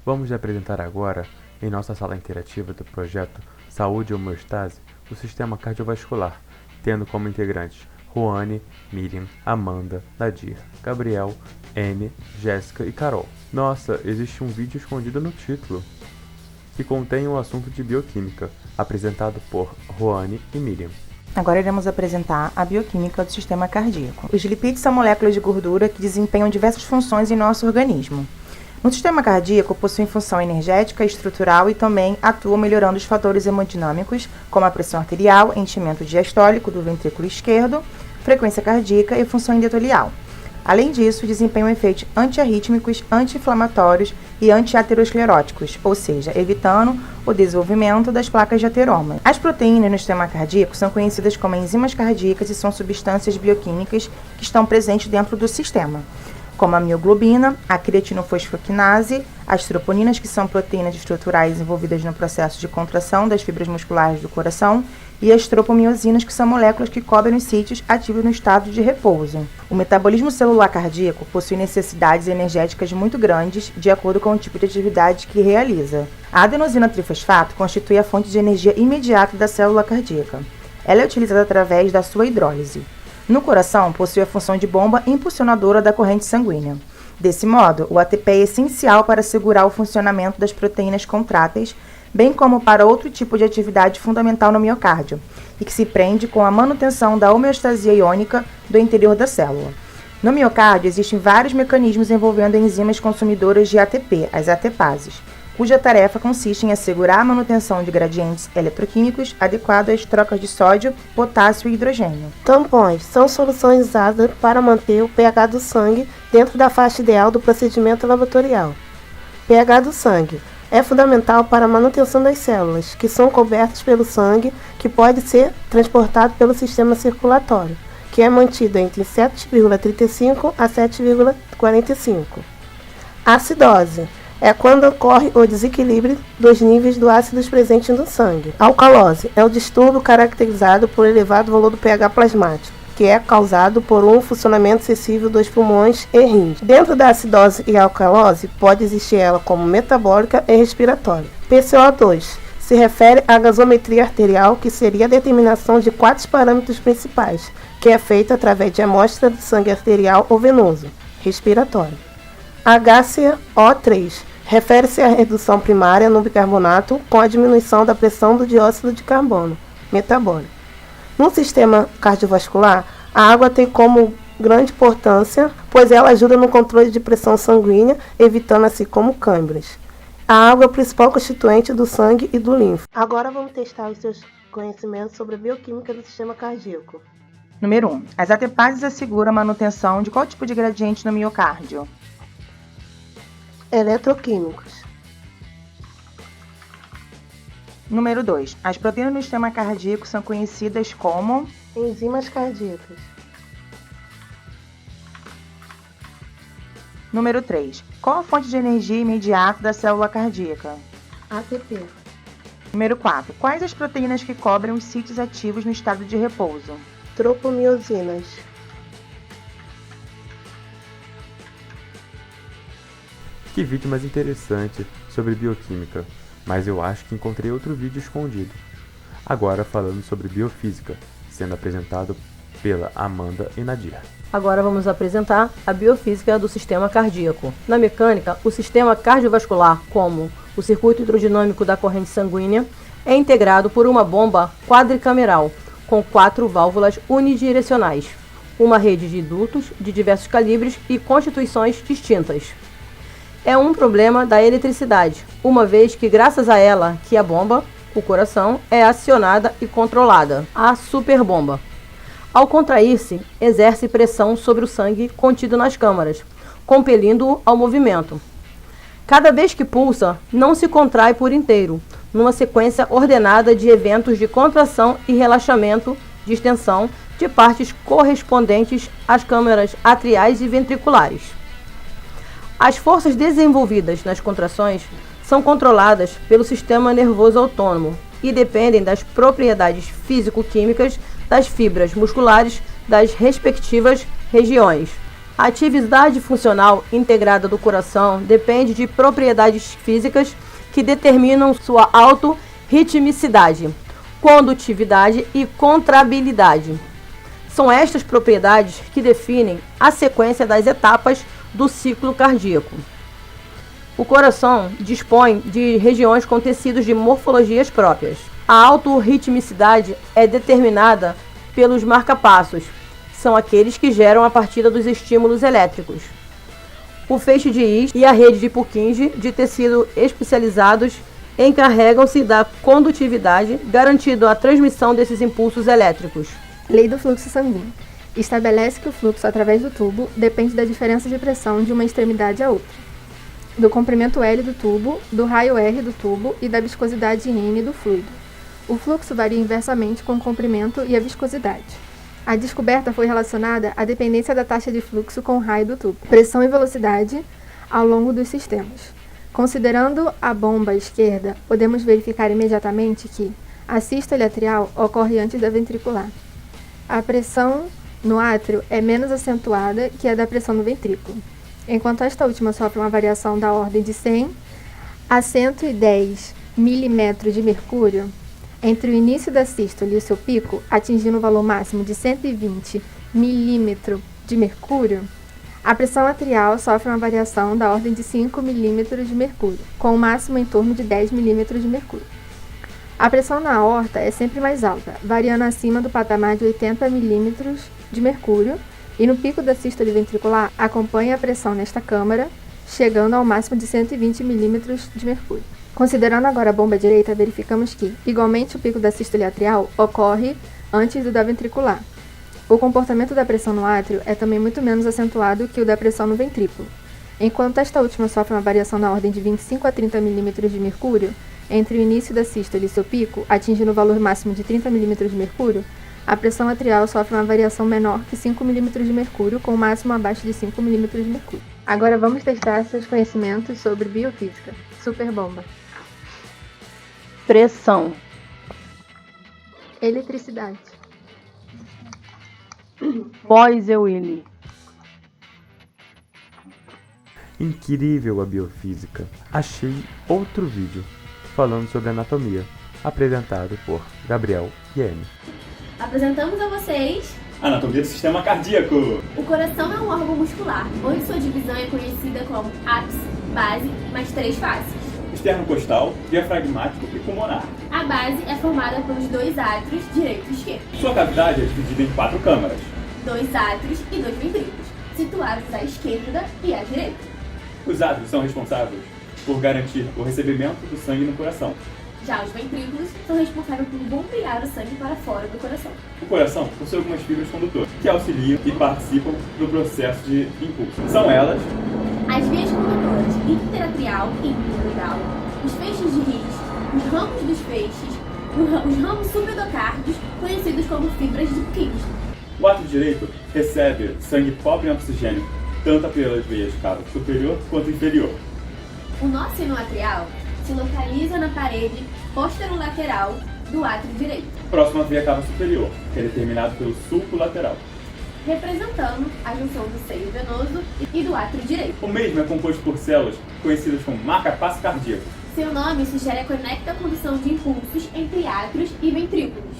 Vamos apresentar agora, em nossa sala interativa do projeto Saúde e Homeostase, o sistema cardiovascular, tendo como integrantes Ruane, Miriam, Amanda, Nadir, Gabriel, N, Jéssica e Carol. Nossa, existe um vídeo escondido no título, que contém um assunto de bioquímica, apresentado por Ruane e Miriam. Agora iremos apresentar a bioquímica do sistema cardíaco. Os lipídios são moléculas de gordura que desempenham diversas funções em nosso organismo. No sistema cardíaco, possuem função energética, estrutural e também atuam melhorando os fatores hemodinâmicos, como a pressão arterial, enchimento diastólico do ventrículo esquerdo, frequência cardíaca e função endotelial. Além disso, desempenham efeitos antiarrítmicos, anti-inflamatórios e anti-ateroscleróticos, ou seja, evitando o desenvolvimento das placas de ateroma. As proteínas no sistema cardíaco são conhecidas como enzimas cardíacas e são substâncias bioquímicas que estão presentes dentro do sistema, como a mioglobina, a creatinofosfoquinase, as troponinas, que são proteínas estruturais envolvidas no processo de contração das fibras musculares do coração, e as tropomiosinas, que são moléculas que cobrem os sítios ativos no estado de repouso. O metabolismo celular cardíaco possui necessidades energéticas muito grandes, de acordo com o tipo de atividade que realiza. A adenosina trifosfato constitui a fonte de energia imediata da célula cardíaca. Ela é utilizada através da sua hidrólise. No coração, possui a função de bomba impulsionadora da corrente sanguínea. Desse modo, o ATP é essencial para assegurar o funcionamento das proteínas contráteis, bem como para outro tipo de atividade fundamental no miocárdio, e que se prende com a manutenção da homeostasia iônica do interior da célula. No miocárdio, existem vários mecanismos envolvendo enzimas consumidoras de ATP, as ATPases, cuja tarefa consiste em assegurar a manutenção de gradientes eletroquímicos adequados às trocas de sódio, potássio e hidrogênio. Tampões são soluções usadas para manter o pH do sangue dentro da faixa ideal do procedimento laboratorial. pH do sangue é fundamental para a manutenção das células, que são cobertas pelo sangue, que pode ser transportado pelo sistema circulatório, que é mantido entre 7,35 a 7,45. Acidose é quando ocorre o desequilíbrio dos níveis do ácidos presentes no sangue. Alcalose é o distúrbio caracterizado por elevado valor do pH plasmático, que é causado por um funcionamento excessivo dos pulmões e rins. Dentro da acidose e alcalose, pode existir ela como metabólica e respiratória. PCO2 se refere à gasometria arterial, que seria a determinação de 4 parâmetros principais, que é feita através de amostra de sangue arterial ou venoso, respiratório. HCO3 refere-se à redução primária no bicarbonato com a diminuição da pressão do dióxido de carbono, metabólico. No sistema cardiovascular, a água tem como grande importância, pois ela ajuda no controle de pressão sanguínea, evitando assim como câimbras. A água é o principal constituinte do sangue e do linfo. Agora vamos testar os seus conhecimentos sobre a bioquímica do sistema cardíaco. Número 1. As ATPases asseguram a manutenção de qual tipo de gradiente no miocárdio? Eletroquímicos. Número 2. As proteínas no sistema cardíaco são conhecidas como Enzimas cardíacas. Número 3. Qual a fonte de energia imediata da célula cardíaca? ATP. Número 4. Quais as proteínas que cobrem os sítios ativos no estado de repouso? Tropomiosinas. Que vídeo mais interessante sobre bioquímica, mas eu acho que encontrei outro vídeo escondido. Agora falando sobre biofísica, sendo apresentado pela Amanda e Nadir. Agora vamos apresentar a biofísica do sistema cardíaco. Na mecânica, o sistema cardiovascular, como o circuito hidrodinâmico da corrente sanguínea, é integrado por uma bomba quadricameral, com 4 válvulas unidirecionais, uma rede de dutos de diversos calibres e constituições distintas. É um problema da eletricidade, uma vez que graças a ela que a bomba, o coração, é acionada e controlada, a superbomba. Ao contrair-se, exerce pressão sobre o sangue contido nas câmaras, compelindo-o ao movimento. Cada vez que pulsa, não se contrai por inteiro, numa sequência ordenada de eventos de contração e relaxamento, de extensão, de partes correspondentes às câmaras atriais e ventriculares. As forças desenvolvidas nas contrações são controladas pelo sistema nervoso autônomo e dependem das propriedades físico-químicas das fibras musculares das respectivas regiões. A atividade funcional integrada do coração depende de propriedades físicas que determinam sua autorritmicidade, condutividade e contrabilidade. São estas propriedades que definem a sequência das etapas do ciclo cardíaco. O coração dispõe de regiões com tecidos de morfologias próprias. A autorritmicidade é determinada pelos marcapassos, são aqueles que geram a partida dos estímulos elétricos. O feixe de His e a rede de Purkinje de tecido especializados encarregam-se da condutividade, garantindo a transmissão desses impulsos elétricos. Lei do fluxo sanguíneo. Estabelece que o fluxo através do tubo depende da diferença de pressão de uma extremidade à outra, do comprimento L do tubo, do raio R do tubo e da viscosidade N do fluido. O fluxo varia inversamente com o comprimento e a viscosidade. A descoberta foi relacionada à dependência da taxa de fluxo com o raio do tubo, pressão e velocidade ao longo dos sistemas. Considerando a bomba esquerda, podemos verificar imediatamente que a sístole atrial ocorre antes da ventricular. A pressão no átrio é menos acentuada que a da pressão no ventrículo, enquanto esta última sofre uma variação da ordem de 100 a 110 milímetros de mercúrio entre o início da sístole e o seu pico, atingindo o valor máximo de 120 milímetros de mercúrio. A pressão atrial sofre uma variação da ordem de 5 milímetros de mercúrio, com o máximo em torno de 10 milímetros de mercúrio. A pressão na aorta é sempre mais alta, variando acima do patamar de 80 milímetros de mercúrio, e no pico da sístole ventricular acompanha a pressão nesta câmara, chegando ao máximo de 120 milímetros de mercúrio. Considerando agora a bomba direita, verificamos que, igualmente, o pico da sístole atrial ocorre antes do da ventricular. O comportamento da pressão no átrio é também muito menos acentuado que o da pressão no ventrículo. Enquanto esta última sofre uma variação na ordem de 25 a 30 milímetros de mercúrio, entre o início da sístole e seu pico, atingindo o valor máximo de 30 milímetros de mercúrio, a pressão atrial sofre uma variação menor que 5 milímetros de mercúrio, com o máximo abaixo de 5 milímetros de mercúrio. Agora vamos testar seus conhecimentos sobre biofísica. Superbomba. Pressão. Eletricidade. Moisés-Willy. Incrível a biofísica. Achei outro vídeo falando sobre anatomia, apresentado por Gabriel Iene. Apresentamos a vocês Anatomia do sistema cardíaco. o coração é um órgão muscular, onde sua divisão é conhecida como ápice, base, mais 3 faces. Externo-costal, diafragmático e pulmonar. A base é formada pelos 2 átrios, direito e esquerdo, Sua cavidade é dividida em 4 câmaras. 2 átrios e 2 ventrículos, situados à esquerda e à direita. Os átrios são responsáveis por garantir o recebimento do sangue no coração. Já os ventrículos são responsáveis por bombear o sangue para fora do coração. O coração possui algumas fibras condutoras que auxiliam e participam do processo de impulso. São elas As vias condutoras interatrial e intradural, os feixes de His, os ramos dos feixes, os ramos subendocárdios, conhecidos como fibras de Purkinje. o átrio direito recebe sangue pobre em oxigênio, tanto pelas veias cava superior quanto inferior. O nó sinoatrial se localiza na parede posterolateral do átrio direito, Próximo à veia cava superior, que é determinado pelo sulco lateral. representando a junção do seio venoso e do átrio direito. O mesmo é composto por células conhecidas como marca-passo cardíaco. Seu nome sugere a conecta condução de impulsos entre átrios e ventrículos.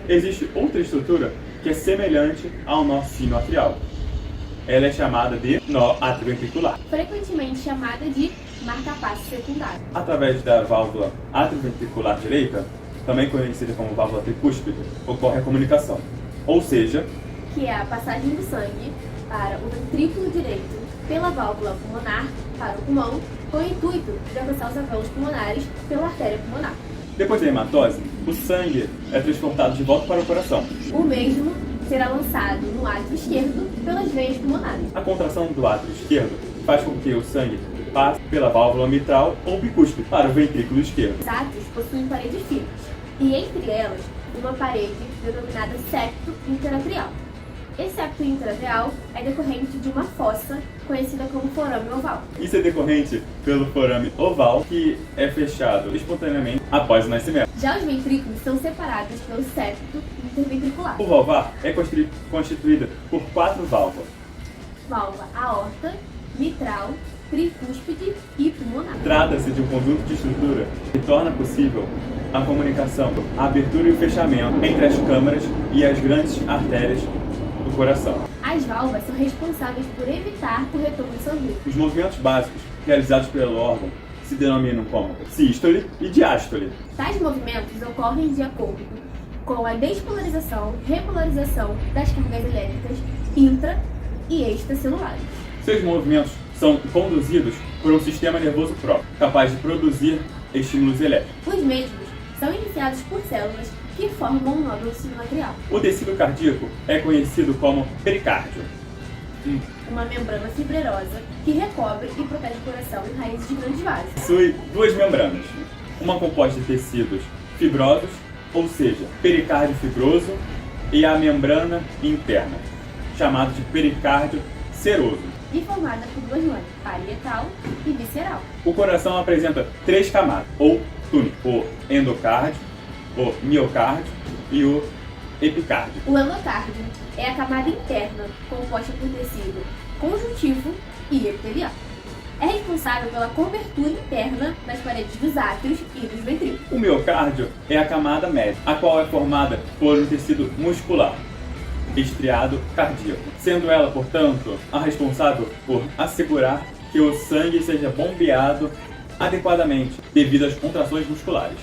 Existe outra estrutura que é semelhante ao nó sinoatrial. Ela é chamada de nó atrioventricular. Frequentemente chamada de marca-passo secundário. Através da válvula atrioventricular direita, também conhecida como válvula tricúspide, ocorre a comunicação. Ou seja, Que é a passagem do sangue para o ventrículo direito pela válvula pulmonar para o pulmão, com o intuito de alcançar os alvéolos pulmonares pela artéria pulmonar. depois da hematose, o sangue é transportado de volta para o coração. O mesmo será lançado no átrio esquerdo pelas veias pulmonares. A contração do átrio esquerdo faz com que o sangue passe pela válvula mitral ou bicúspide para o ventrículo esquerdo. Os átrios possuem paredes finas, e entre elas, uma parede denominada septo interatrial. Esse septo interatrial é decorrente de uma fossa conhecida como forame oval. Isso é decorrente pelo forame oval, que é fechado espontaneamente após o nascimento. Já os ventrículos são separados pelo septo interventricular. O valvar é constituído por 4 válvulas. válvula aorta, mitral, tricúspide e pulmonar. Trata-se de um conjunto de estrutura que torna possível a comunicação, a abertura e o fechamento entre as câmaras e as grandes artérias do coração. As válvulas são responsáveis por evitar o retorno sanguíneo. Os movimentos básicos realizados pelo órgão se denominam como sístole e diástole. Tais movimentos ocorrem de acordo com a despolarização, repolarização das cargas elétricas intra- e extracelulares. Seus movimentos são conduzidos por um sistema nervoso próprio, capaz de produzir estímulos elétricos. Os mesmos são iniciados por células que formam um nódulo sinoatrial, O tecido cardíaco é conhecido como pericárdio. uma membrana fibrosa que recobre e protege o coração e raízes de grandes vasos. Possui duas membranas, uma composta de tecidos fibrosos, ou seja, pericárdio fibroso, e a membrana interna, chamada de pericárdio seroso. E formada por duas lâminas, parietal e visceral. O coração apresenta três camadas, ou túnel, o endocárdio, o miocárdio e o epicárdio. O endocárdio é a camada interna, composta por tecido conjuntivo e epitelial. É responsável pela cobertura interna das paredes dos átrios e dos ventrículos. O miocárdio é a camada média, a qual é formada por um tecido muscular, estriado cardíaco, sendo ela, portanto, a responsável por assegurar que o sangue seja bombeado adequadamente devido às contrações musculares.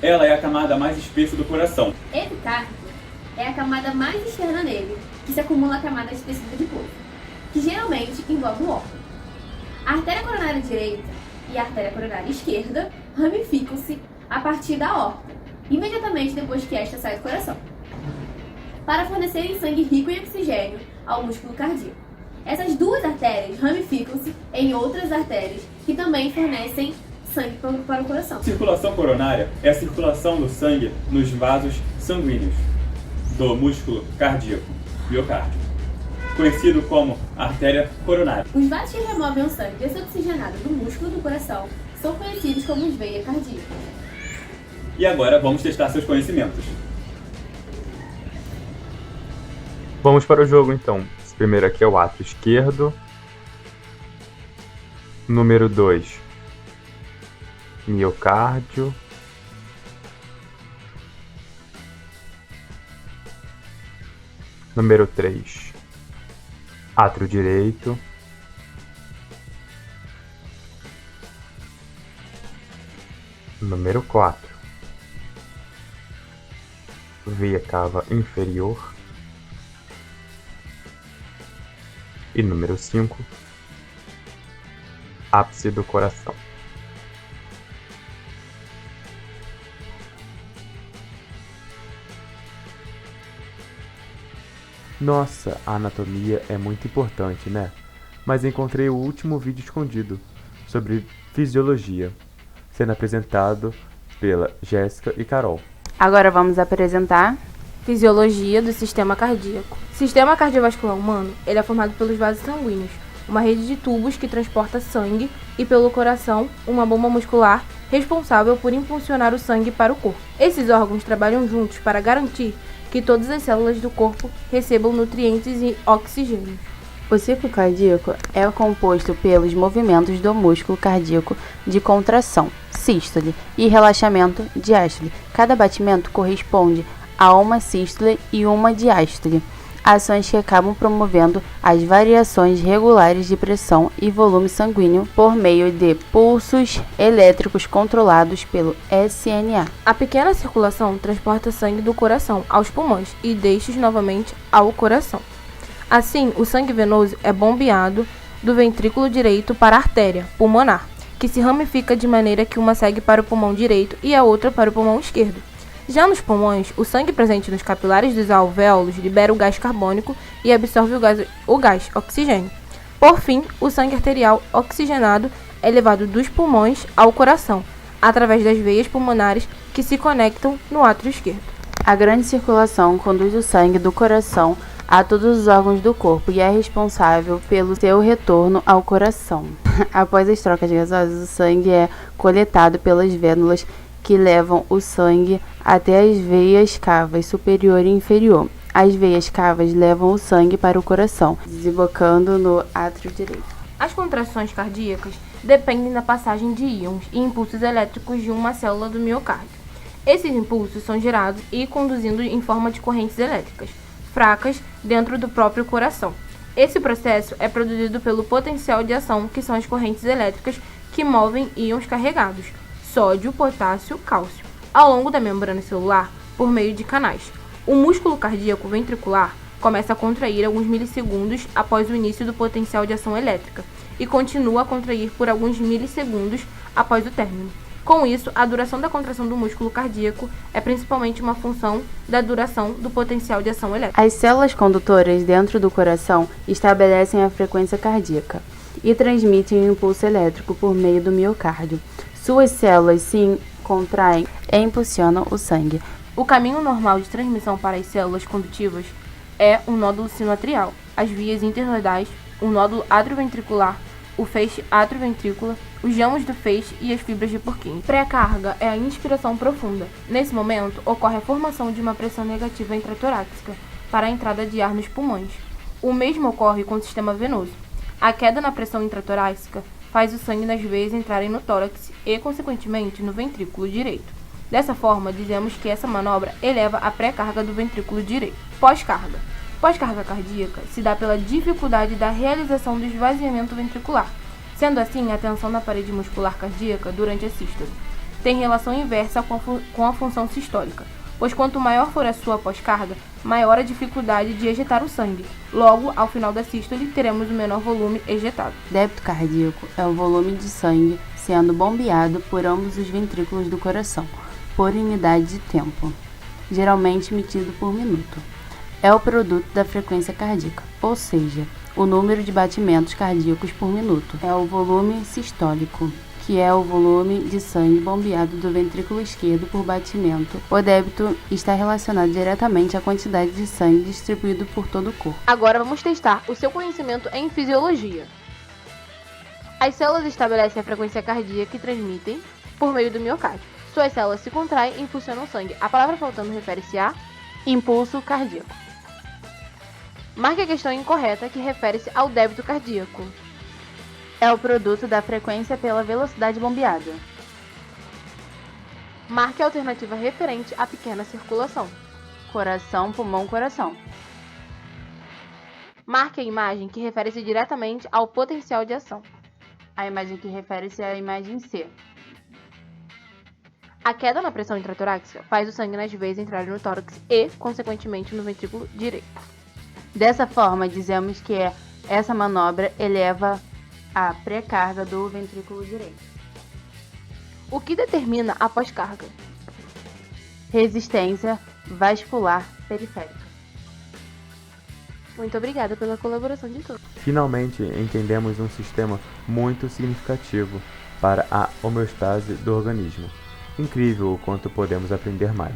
Ela é a camada mais espessa do coração. Epicárdio é a camada mais externa nele, que se acumula a camada de tecido adiposo, que geralmente envolve o órgão. A artéria coronária direita e a artéria coronária esquerda ramificam-se a partir da aorta, imediatamente depois que esta sai do coração, para fornecerem sangue rico em oxigênio ao músculo cardíaco. Essas duas artérias ramificam-se em outras artérias que também fornecem sangue para o coração. Circulação coronária é a circulação do sangue nos vasos sanguíneos do músculo cardíaco, miocárdio, conhecido como artéria coronária. Os vasos que removem o sangue desoxigenado do músculo do coração são conhecidos como as veias cardíacas. E agora vamos testar seus conhecimentos. Vamos para o jogo então. Esse primeiro aqui é o átrio esquerdo. Número 2, miocárdio. Número 3, átrio direito. Número 4, veia cava inferior. E número 5, ápice do coração. Nossa, a anatomia é muito importante, né? Mas encontrei o último vídeo escondido sobre fisiologia, sendo apresentado pela Jéssica e Carol. Agora vamos apresentar Fisiologia do sistema cardíaco. O sistema cardiovascular humano, ele é formado pelos vasos sanguíneos, uma rede de tubos que transporta sangue, e pelo coração, uma bomba muscular responsável por impulsionar o sangue para o corpo. Esses órgãos trabalham juntos para garantir que todas as células do corpo recebam nutrientes e oxigênio. O ciclo cardíaco é composto pelos movimentos do músculo cardíaco de contração, sístole, e relaxamento, diástole. Cada batimento corresponde a uma sístole e uma diástole, ações que acabam promovendo as variações regulares de pressão e volume sanguíneo por meio de pulsos elétricos controlados pelo SMA. A pequena circulação transporta sangue do coração aos pulmões e deixa novamente ao coração. Assim, o sangue venoso é bombeado do ventrículo direito para a artéria pulmonar, que se ramifica de maneira que uma segue para o pulmão direito e a outra para o pulmão esquerdo. Já nos pulmões, o sangue presente nos capilares dos alvéolos libera o gás carbônico e absorve o gás oxigênio. Por fim, o sangue arterial oxigenado é levado dos pulmões ao coração, através das veias pulmonares que se conectam no átrio esquerdo. A grande circulação conduz o sangue do coração a todos os órgãos do corpo e é responsável pelo seu retorno ao coração. Após as trocas gasosas, o sangue é coletado pelas vênulas que levam o sangue até as veias cavas superior e inferior. As veias cavas levam o sangue para o coração, desembocando no átrio direito. As contrações cardíacas dependem da passagem de íons e impulsos elétricos de uma célula do miocárdio. Esses impulsos são gerados e conduzidos em forma de correntes elétricas fracas dentro do próprio coração. Esse processo é produzido pelo potencial de ação, que são as correntes elétricas que movem íons carregados, sódio, potássio, cálcio, ao longo da membrana celular por meio de canais. O músculo cardíaco ventricular começa a contrair alguns milissegundos após o início do potencial de ação elétrica e continua a contrair por alguns milissegundos após o término. Com isso, a duração da contração do músculo cardíaco é principalmente uma função da duração do potencial de ação elétrica. As células condutoras dentro do coração estabelecem a frequência cardíaca e transmitem o impulso elétrico por meio do miocárdio. Suas células se contraem e impulsionam o sangue. O caminho normal de transmissão para as células condutivas é o nódulo sinoatrial, as vias internodais, o nódulo atrioventricular, o feixe atrioventrículo, os jamos do feixe e as fibras de Purkinje. Pré-carga é a inspiração profunda. Nesse momento, ocorre a formação de uma pressão negativa intratorácica para a entrada de ar nos pulmões. O mesmo ocorre com o sistema venoso. A queda na pressão intratorácica faz o sangue nas veias entrarem no tórax e, consequentemente, no ventrículo direito. Dessa forma, dizemos que essa manobra eleva a pré-carga do ventrículo direito. Pós-carga. Pós-carga cardíaca se dá pela dificuldade da realização do esvaziamento ventricular. Sendo assim, a tensão na parede muscular cardíaca durante a sístole tem relação inversa com a função sistólica, pois quanto maior for a sua pós-carga, maior a dificuldade de ejetar o sangue. Logo, ao final da sístole, teremos o menor volume ejetado. Débito cardíaco é o volume de sangue sendo bombeado por ambos os ventrículos do coração, por unidade de tempo, geralmente medido por minuto. É o produto da frequência cardíaca, ou seja, o número de batimentos cardíacos por minuto. É o volume sistólico, que é o volume de sangue bombeado do ventrículo esquerdo por batimento. O débito está relacionado diretamente à quantidade de sangue distribuído por todo o corpo. Agora vamos testar o seu conhecimento em fisiologia. As células estabelecem a frequência cardíaca e transmitem por meio do miocárdio. Suas células se contraem e impulsionam o sangue. A palavra faltando refere-se a impulso cardíaco. Marque a questão incorreta, que refere-se ao débito cardíaco. É o produto da frequência pela velocidade bombeada. Marque a alternativa referente à pequena circulação. Coração, pulmão, coração. Marque a imagem que refere-se diretamente ao potencial de ação. A imagem que refere-se à imagem C. A queda na pressão intratorácica faz o sangue nas veias entrarem no tórax e, consequentemente, no ventrículo direito. Dessa forma, dizemos que essa manobra eleva a pré-carga do ventrículo direito. O que determina a pós-carga? Resistência vascular periférica. Muito obrigada pela colaboração de todos. Finalmente, entendemos um sistema muito significativo para a homeostase do organismo. Incrível o quanto podemos aprender mais.